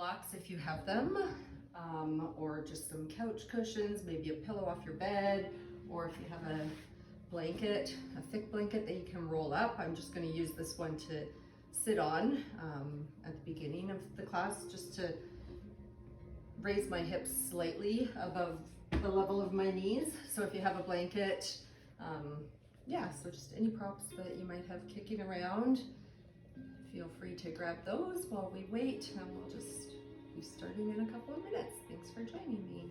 blocks if you have them, or just some couch cushions, maybe a pillow off your bed, or if you have a blanket, a thick blanket that you can roll up. I'm just going to use this one to sit on at the beginning of the class, just to raise my hips slightly above the level of my knees. So if you have a blanket, yeah, so just any props that you might have kicking around, feel free to grab those while we wait, and we'll just be starting in a couple of minutes. Thanks for joining me.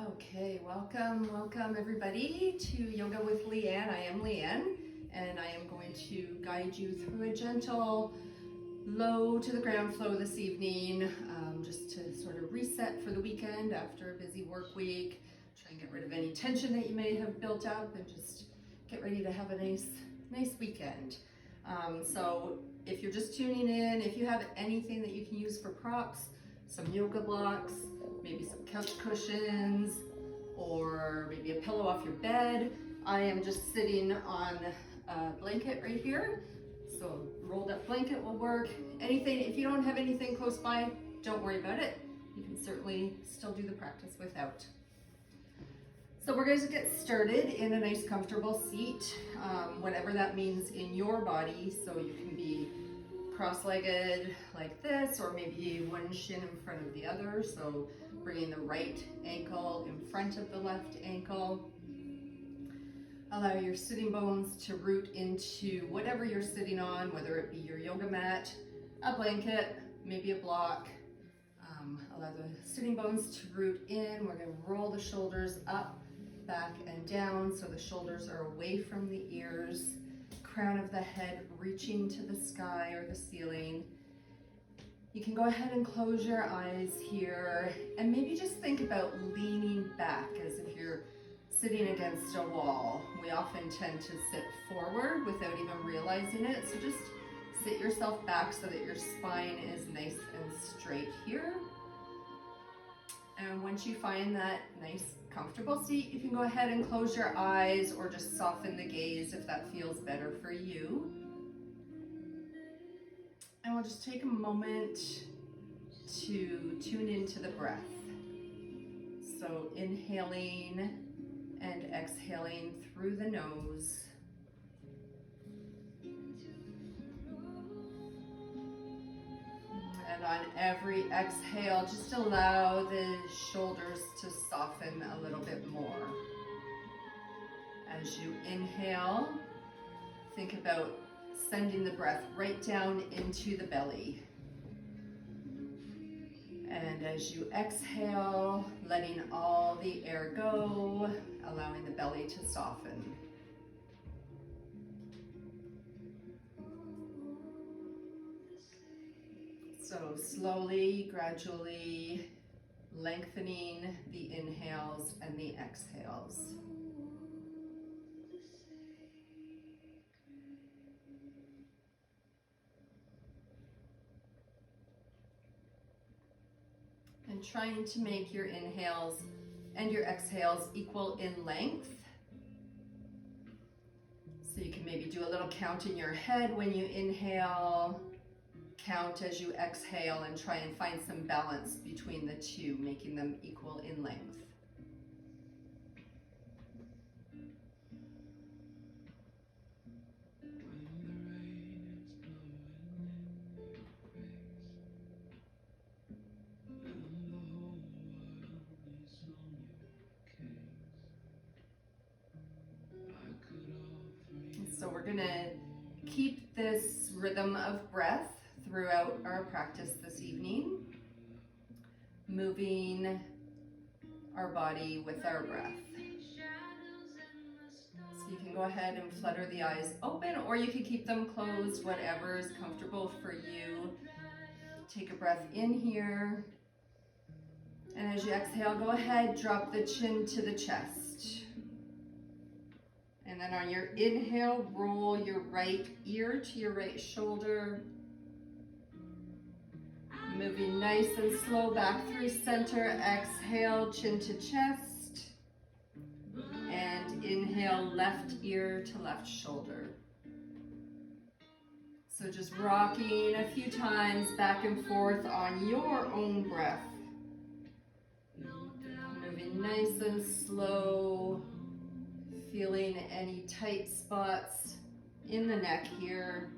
Okay, welcome everybody to Yoga with Leanne. I am Leanne, and I am going to guide you through a gentle low to the ground flow this evening, just to sort of reset for the weekend after a busy work week, try and get rid of any tension that you may have built up, and just get ready to have a nice weekend. So if you're just tuning in, if you have anything that you can use for props, some yoga blocks, maybe some couch cushions, or maybe a pillow off your bed. I am just sitting on a blanket right here. So rolled up blanket will work. Anything, if you don't have anything close by, don't worry about it. You can certainly still do the practice without. So we're going to get started in a nice comfortable seat, whatever that means in your body. So you can be cross-legged like this, or maybe one shin in front of the other. So bringing the right ankle in front of the left ankle. Allow your sitting bones to root into whatever you're sitting on, whether it be your yoga mat, a blanket, maybe a block. Allow the sitting bones to root in. We're going to roll the shoulders up, back, and down so the shoulders are away from the ears. Crown of the head reaching to the sky or the ceiling. You can go ahead and close your eyes here, and maybe just think about leaning back as if you're sitting against a wall. We often tend to sit forward without even realizing it, so just sit yourself back so that your spine is nice and straight here. And once you find that nice comfortable seat, you can go ahead and close your eyes or just soften the gaze if that feels better for you. And we'll just take a moment to tune into the breath. So inhaling and exhaling through the nose. And on every exhale, just allow the shoulders to soften a little bit more. As you inhale, think about sending the breath right down into the belly. And as you exhale, letting all the air go, allowing the belly to soften. So slowly, gradually lengthening the inhales and the exhales. And trying to make your inhales and your exhales equal in length. So you can maybe do a little count in your head when you inhale, count as you exhale, and try and find some balance between the two, making them equal in length. we're gonna keep this rhythm of breath throughout our practice this evening, moving our body with our breath. So you can go ahead and flutter the eyes open, or you can keep them closed, whatever is comfortable for you. Take a breath in here. And as you exhale, go ahead, drop the chin to the chest. And then on your inhale, roll your right ear to your right shoulder. Moving nice and slow back through center. Exhale, chin to chest. And inhale, left ear to left shoulder. So just rocking a few times back and forth on your own breath. Moving nice and slow, feeling any tight spots in the neck here.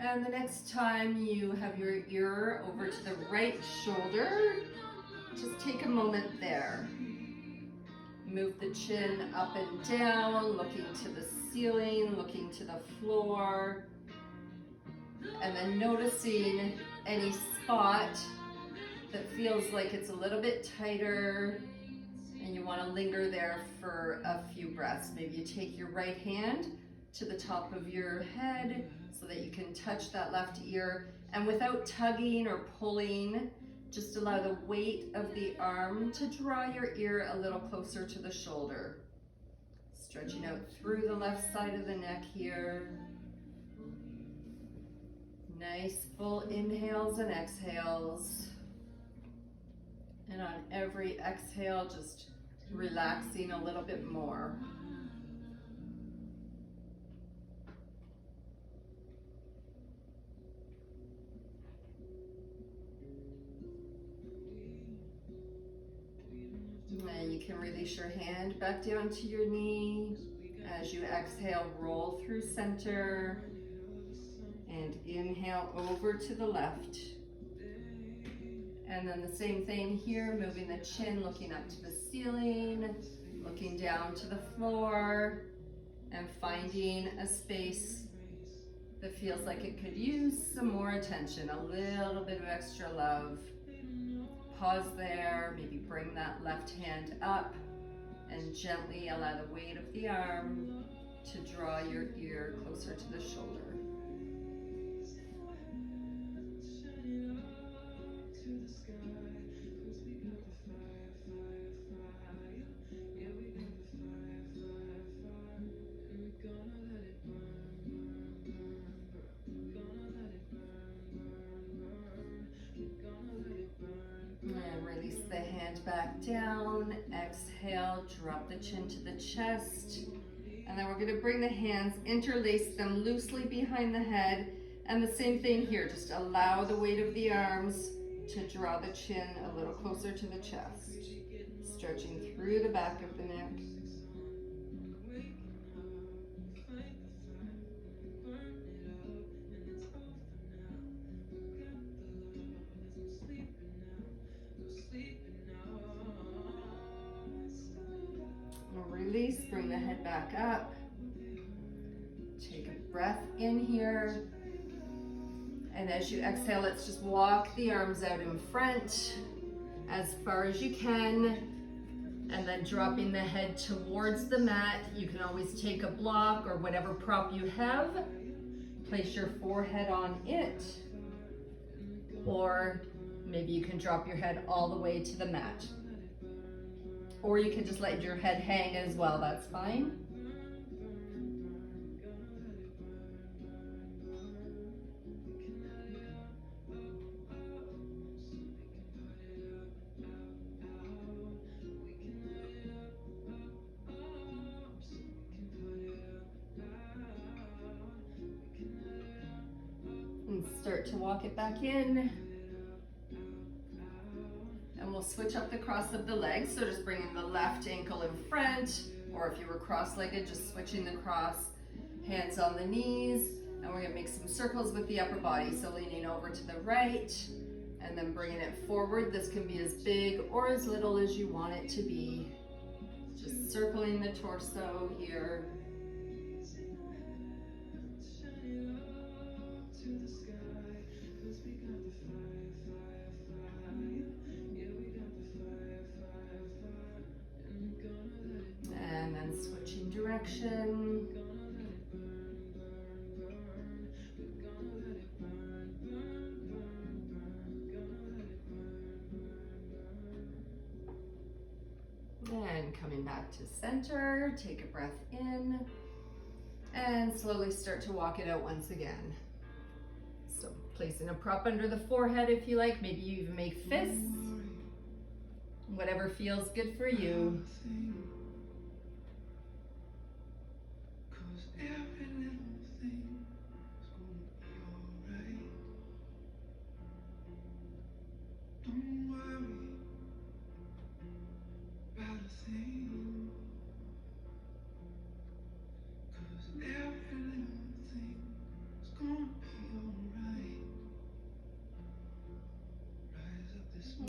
And the next time you have your ear over to the right shoulder, just take a moment there. Move the chin up and down, looking to the ceiling, looking to the floor, and then noticing any spot that feels like it's a little bit tighter and you want to linger there for a few breaths. Maybe you take your right hand to the top of your head so that you can touch that left ear, and without tugging or pulling, just allow the weight of the arm to draw your ear a little closer to the shoulder. Stretching out through the left side of the neck here. Nice full inhales and exhales. And on every exhale, just relaxing a little bit more. And you can release your hand back down to your knee. As you exhale, roll through center. And inhale over to the left. And then the same thing here, moving the chin, looking up to the ceiling, looking down to the floor, and finding a space that feels like it could use some more attention, a little bit of extra love. Pause there, maybe bring that left hand up and gently allow the weight of the arm to draw your ear closer to the shoulder. And release the hand back down. Exhale, drop the chin to the chest. And then we're going to bring the hands, interlace them loosely behind the head. And the same thing here, just allow the weight of the arms to draw the chin a little closer to the chest. Stretching through the back of the neck. Release, bring the head back up. Take a breath in here. And as you exhale, let's just walk the arms out in front as far as you can. And then dropping the head towards the mat. You can always take a block or whatever prop you have. Place your forehead on it. Or maybe you can drop your head all the way to the mat. Or you can just let your head hang as well, that's fine. And start to walk it back in. And we'll switch up the cross of the legs. So just bringing the left ankle in front, or if you were cross-legged, just switching the cross, hands on the knees. And we're gonna make some circles with the upper body. So leaning over to the right and then bringing it forward. This can be as big or as little as you want it to be. Just circling the torso here. And then switching direction. And coming back to center, take a breath in and slowly start to walk it out once again. So placing a prop under the forehead if you like, maybe you even make fists, whatever feels good for you.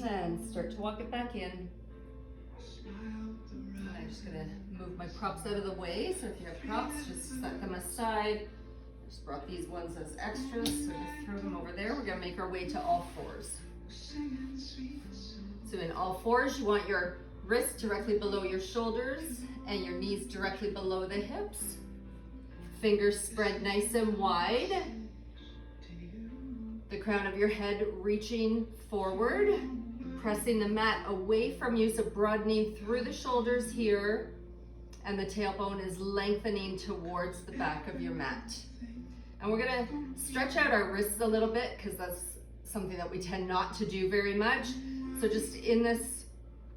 And start to walk it back in. And I'm just gonna move my props out of the way. So if you have props, just set them aside. I just brought these ones as extras, so just throw them over there. We're gonna make our way to all fours. So in all fours, you want your wrists directly below your shoulders and your knees directly below the hips. Fingers spread nice and wide. The crown of your head reaching forward, pressing the mat away from you, so broadening through the shoulders here, and the tailbone is lengthening towards the back of your mat. And we're gonna stretch out our wrists a little bit because that's something that we tend not to do very much. So just in this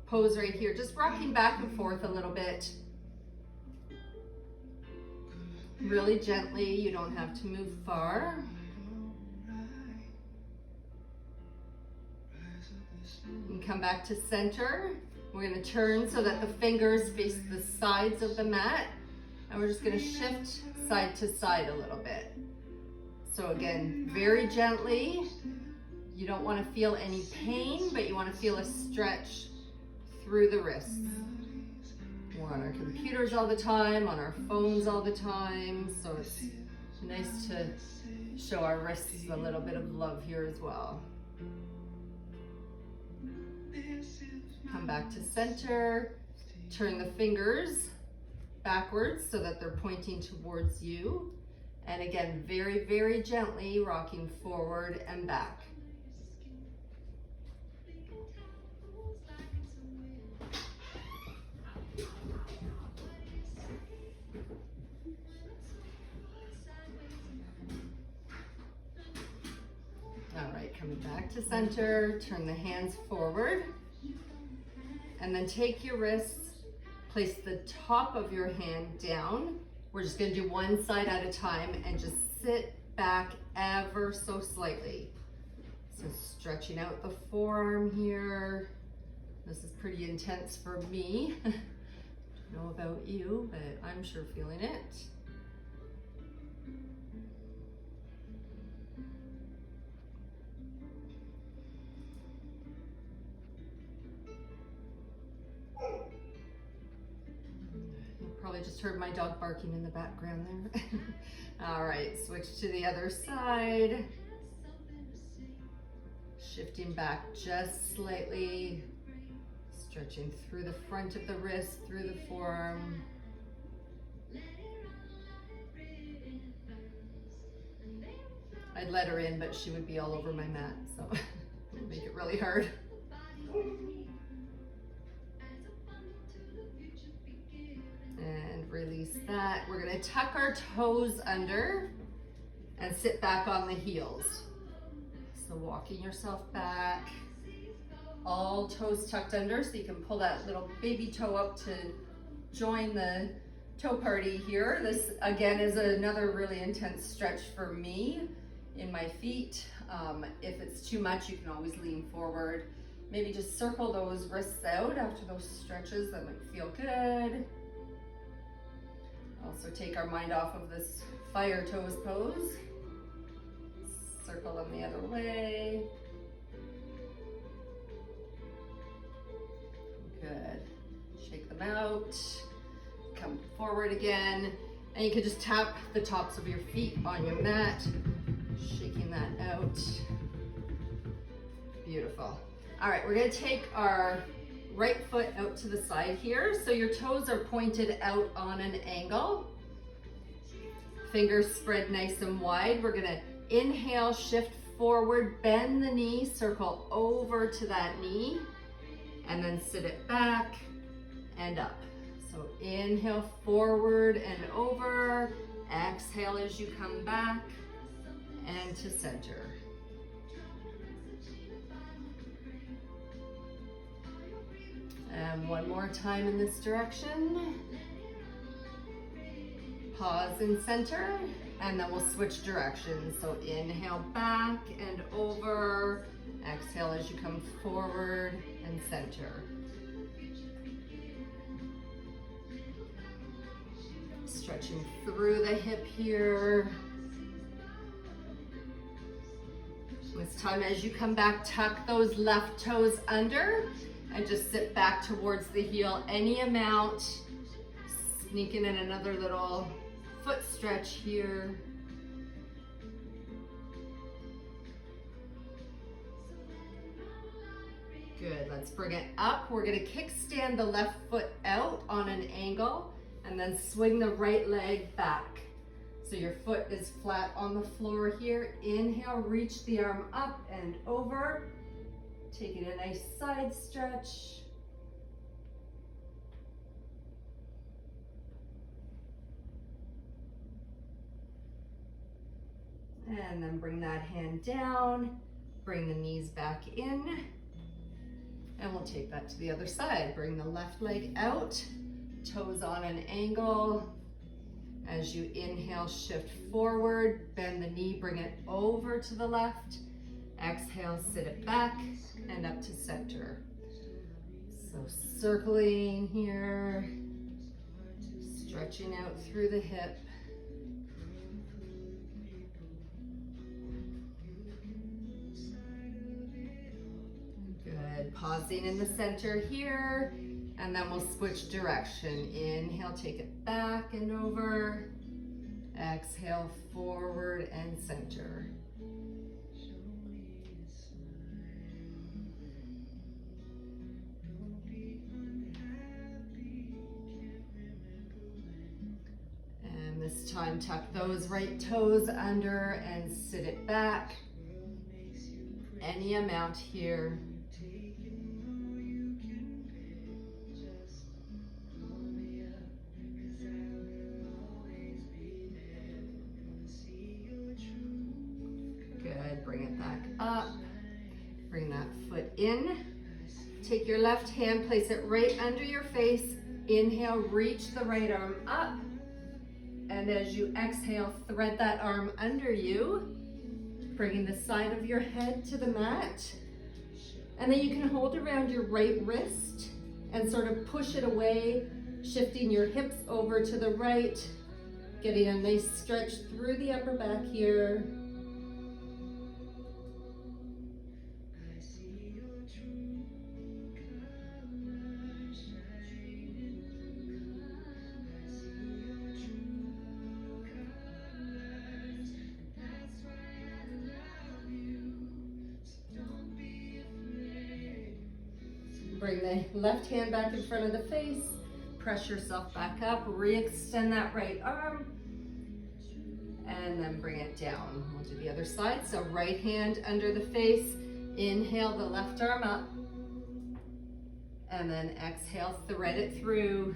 pose right here, just rocking back and forth a little bit. Really gently, you don't have to move far. And come back to center. We're going to turn so that the fingers face the sides of the mat, and we're just going to shift side to side a little bit. So again, very gently. You don't want to feel any pain, but you want to feel a stretch through the wrists. We're on our computers all the time, on our phones all the time, so it's nice to show our wrists a little bit of love here as well. Come back to center, turn the fingers backwards so that they're pointing towards you. And again, very, very gently rocking forward and back. All right, coming back to center, turn the hands forward. And then take your wrists, place the top of your hand down. We're just gonna do one side at a time and just sit back ever so slightly. So stretching out the forearm here. This is pretty intense for me. I don't know about you, but I'm sure feeling it. Probably just heard my dog barking in the background there. All right, switch to the other side. Shifting back just slightly. Stretching through the front of the wrist, through the forearm. I'd let her in, but she would be all over my mat, so it would make it really hard. And release that. We're gonna tuck our toes under and sit back on the heels. So walking yourself back, all toes tucked under, so you can pull that little baby toe up to join the toe party here. This again is another really intense stretch for me in my feet. If it's too much, you can always lean forward. Maybe just circle those wrists out after those stretches. That might feel good. Also take our mind off of this fire toes pose. Circle them the other way. Good. Shake them out. Come forward again. And you can just tap the tops of your feet on your mat, shaking that out. Beautiful. All right, we're gonna take our right foot out to the side here. So your toes are pointed out on an angle. Fingers spread nice and wide. We're gonna inhale, shift forward, bend the knee, circle over to that knee, and then sit it back and up. So inhale forward and over, exhale as you come back and to center. And one more time in this direction. Pause and center, and then we'll switch directions. So inhale back and over, exhale as you come forward and center. Stretching through the hip here. This time as you come back, tuck those left toes under and just sit back towards the heel any amount. Sneaking in another little foot stretch here. Good, let's bring it up. We're gonna kickstand the left foot out on an angle and then swing the right leg back. So your foot is flat on the floor here. Inhale, reach the arm up and over. Taking a nice side stretch. And then bring that hand down, bring the knees back in, and we'll take that to the other side. Bring the left leg out, toes on an angle. As you inhale, shift forward, bend the knee, bring it over to the left. Exhale, sit it back and up to center. So circling here, stretching out through the hip. Good, pausing in the center here, and then we'll switch direction. Inhale, take it back and over. Exhale, forward and center. And this time, tuck those right toes under and sit it back. Any amount here. Good, bring it back up. Bring that foot in. Take your left hand, place it right under your face. Inhale, reach the right arm up. And as you exhale, thread that arm under you, bringing the side of your head to the mat. And then you can hold around your right wrist and sort of push it away, shifting your hips over to the right, getting a nice stretch through the upper back here. Bring the left hand back in front of the face, press yourself back up, re-extend that right arm, and then bring it down. We'll do the other side. So right hand under the face, inhale the left arm up, and then exhale, thread it through.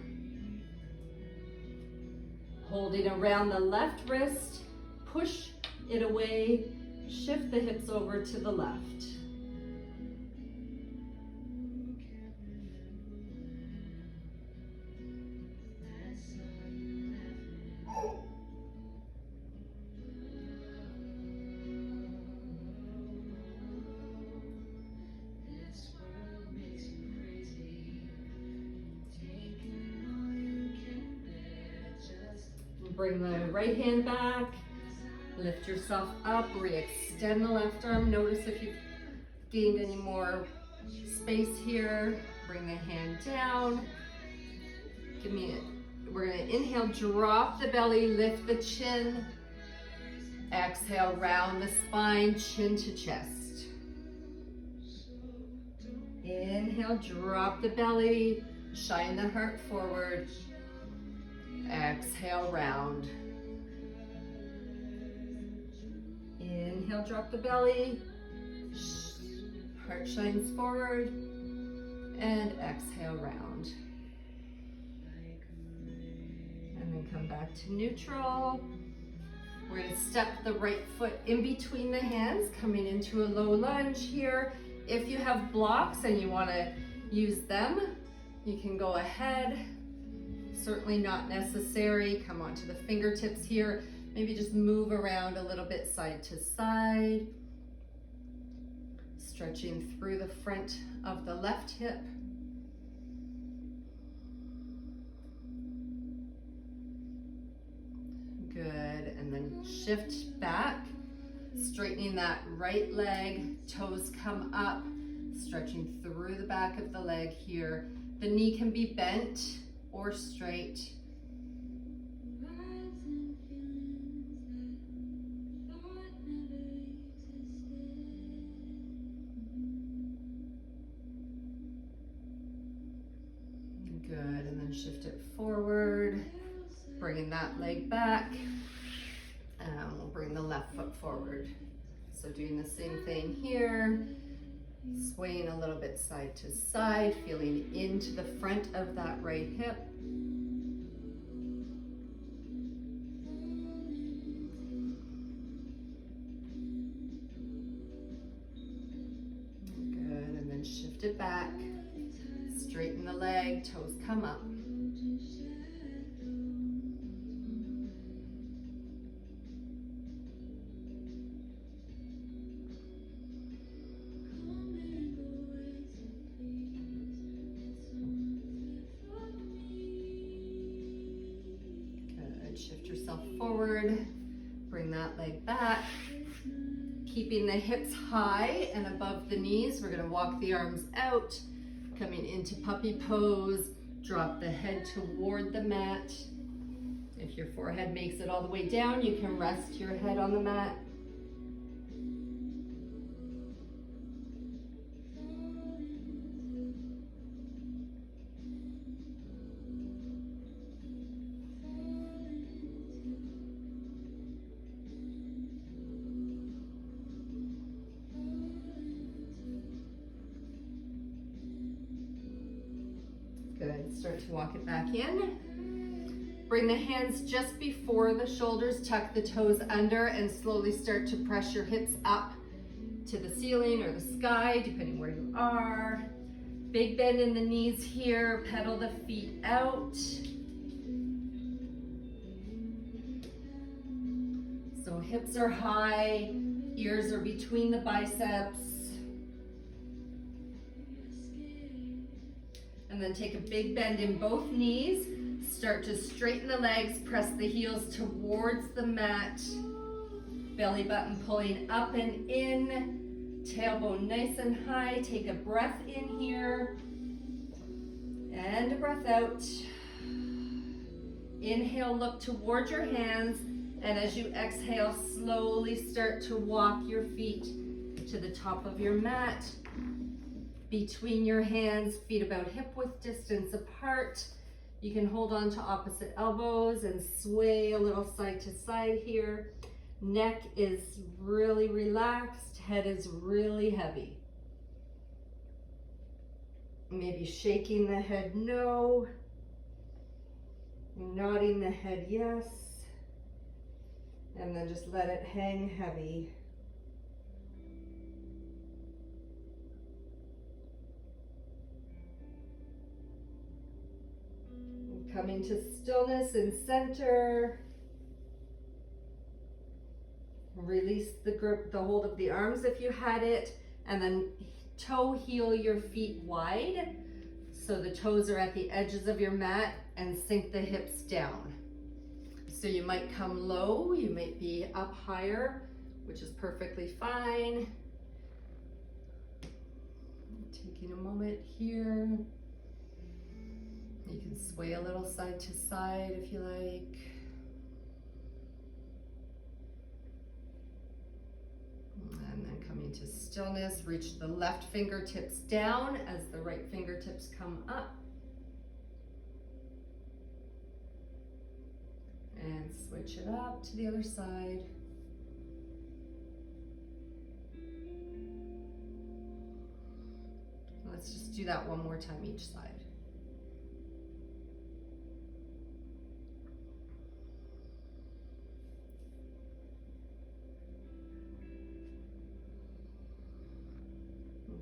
Holding around the left wrist, push it away, shift the hips over to the left. bring the right hand back, lift yourself up, re-extend the left arm. Notice if you've gained any more space here. Bring the hand down. We're gonna inhale, drop the belly, lift the chin. Exhale, round the spine, chin to chest. Inhale, drop the belly, shine the heart forward. Exhale, round. Inhale, drop the belly, heart shines forward, and exhale, round. And then come back to neutral. We're going to step the right foot in between the hands, coming into a low lunge here. If you have blocks and you want to use them, you can go ahead. Certainly not necessary. Come onto the fingertips here. Maybe just move around a little bit side to side. Stretching through the front of the left hip. Good, and then shift back, straightening that right leg, toes come up, stretching through the back of the leg here. The knee can be bent or straight. Good, and then shift it forward. Bringing that leg back, and we'll bring the left foot forward. So doing the same thing here, swaying a little bit side to side, feeling into the front of that right hip. Good, and then shift it back, straighten the leg, toes come up. Shift yourself forward, bring that leg back, keeping the hips high and above the knees. We're going to walk the arms out, coming into puppy pose, drop the head toward the mat. If your forehead makes it all the way down, you can rest your head on the mat. Good, start to walk it back in. Bring the hands just before the shoulders, tuck the toes under, and slowly start to press your hips up to the ceiling or the sky, depending where you are. Big bend in the knees here, pedal the feet out. So hips are high, ears are between the biceps. And then take a big bend in both knees. Start to straighten the legs, press the heels towards the mat. Belly button pulling up and in. Tailbone nice and high. Take a breath in here. And a breath out. Inhale, look towards your hands. And as you exhale, slowly start to walk your feet to the top of your mat. Between your hands, feet about hip width distance apart. You can hold on to opposite elbows and sway a little side to side here. Neck is really relaxed, head is really heavy. Maybe shaking the head no, nodding the head yes, and then just let it hang heavy. Coming to stillness in center. Release the grip, the hold of the arms if you had it, and then toe heel your feet wide so the toes are at the edges of your mat, and sink the hips down. So you might come low, you might be up higher, which is perfectly fine. Taking a moment here. You can sway a little side to side if you like. And then coming to stillness, reach the left fingertips down as the right fingertips come up. And switch it up to the other side. Let's just do that one more time each side.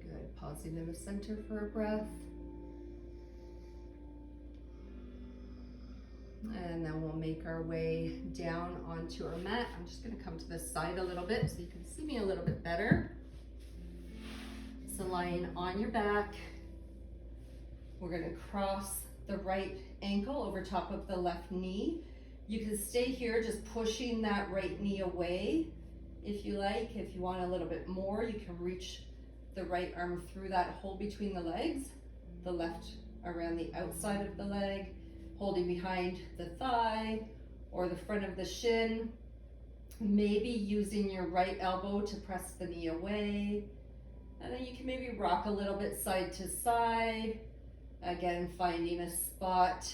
Good. Pausing in the center for a breath. And then we'll make our way down onto our mat. I'm just going to come to this side a little bit so you can see me a little bit better. So lying on your back, we're going to cross the right ankle over top of the left knee. You can stay here just pushing that right knee away if you like. If you want a little bit more, you can reach the right arm through that hole between the legs, the left around the outside of the leg, holding behind the thigh or the front of the shin, maybe using your right elbow to press the knee away. And then you can maybe rock a little bit side to side. Again, finding a spot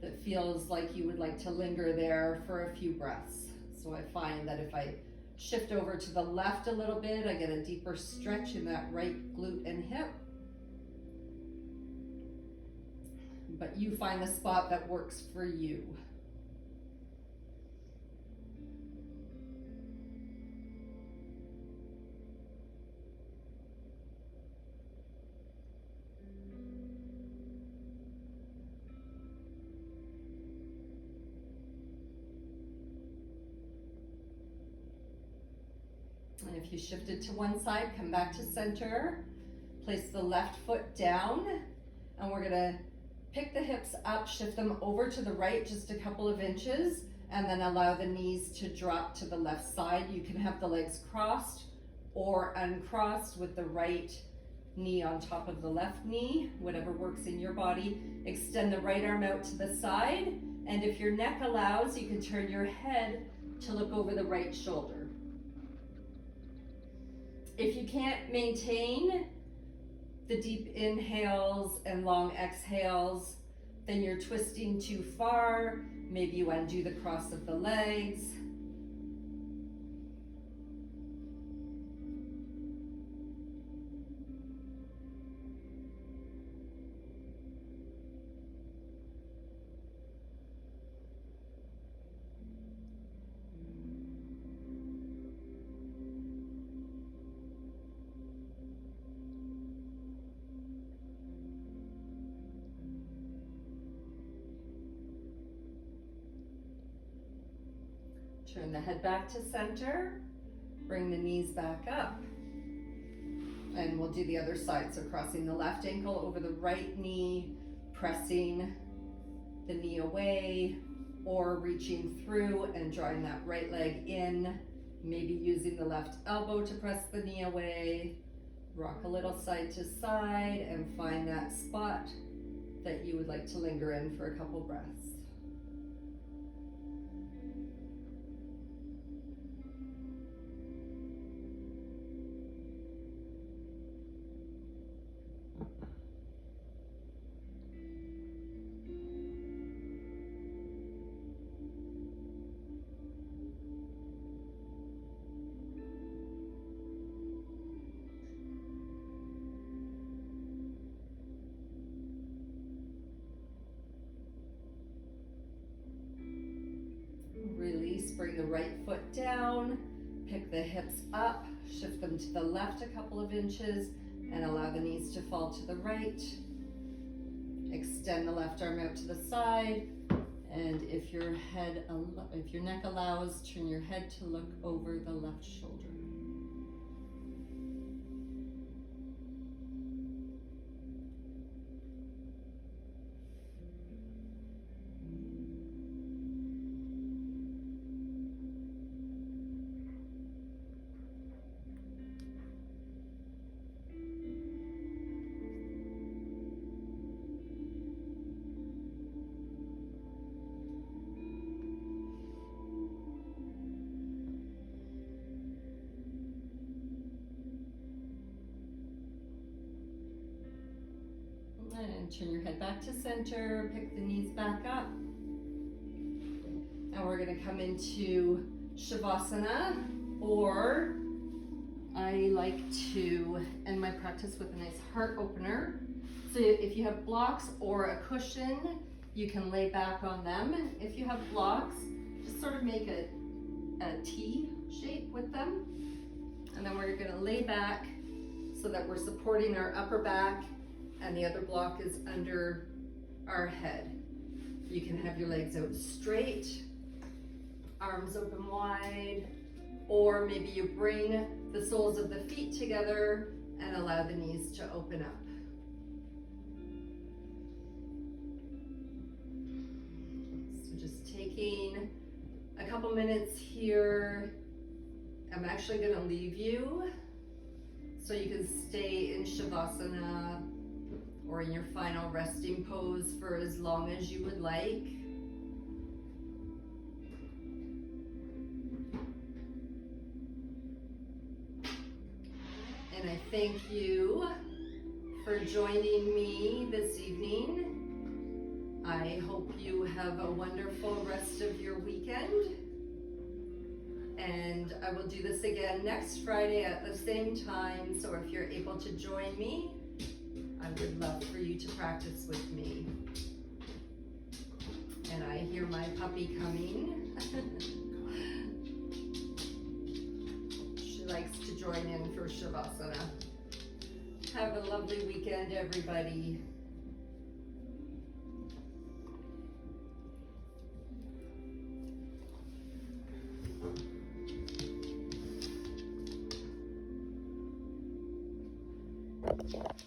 that feels like you would like to linger there for a few breaths. So I find that if I shift over to the left a little bit, I get a deeper stretch in that right glute and hip. But you find the spot that works for you. And if you shifted to one side, come back to center. Place the left foot down, and we're gonna pick the hips up, shift them over to the right just a couple of inches, and then allow the knees to drop to the left side. You can have the legs crossed or uncrossed with the right knee on top of the left knee, whatever works in your body. Extend the right arm out to the side, and if your neck allows, you can turn your head to look over the right shoulder. If you can't maintain the deep inhales and long exhales, then you're twisting too far. Maybe you undo the cross of the legs. Turn the head back to center, bring the knees back up, and we'll do the other side. So crossing the left ankle over the right knee, pressing the knee away, or reaching through and drawing that right leg in, maybe using the left elbow to press the knee away. Rock a little side to side and find that spot that you would like to linger in for a couple breaths. Bring the right foot down, pick the hips up, shift them to the left a couple of inches, and allow the knees to fall to the right. Extend the left arm out to the side, and if your neck allows, turn your head to look over the left shoulder. And turn your head back to center, pick the knees back up. And we're gonna come into Shavasana, or I like to end my practice with a nice heart opener. So if you have blocks or a cushion, you can lay back on them. If you have blocks, just sort of make a T shape with them. And then we're gonna lay back so that we're supporting our upper back and the other block is under our head. You can have your legs out straight, arms open wide, or maybe you bring the soles of the feet together and allow the knees to open up. So just taking a couple minutes here. I'm actually going to leave you so you can stay in Shavasana or in your final resting pose for as long as you would like. And I thank you for joining me this evening. I hope you have a wonderful rest of your weekend. And I will do this again next Friday at the same time. So if you're able to join me, I would love for you to practice with me. And I hear my puppy coming. She likes to join in for Shavasana. Have a lovely weekend, everybody. Yeah.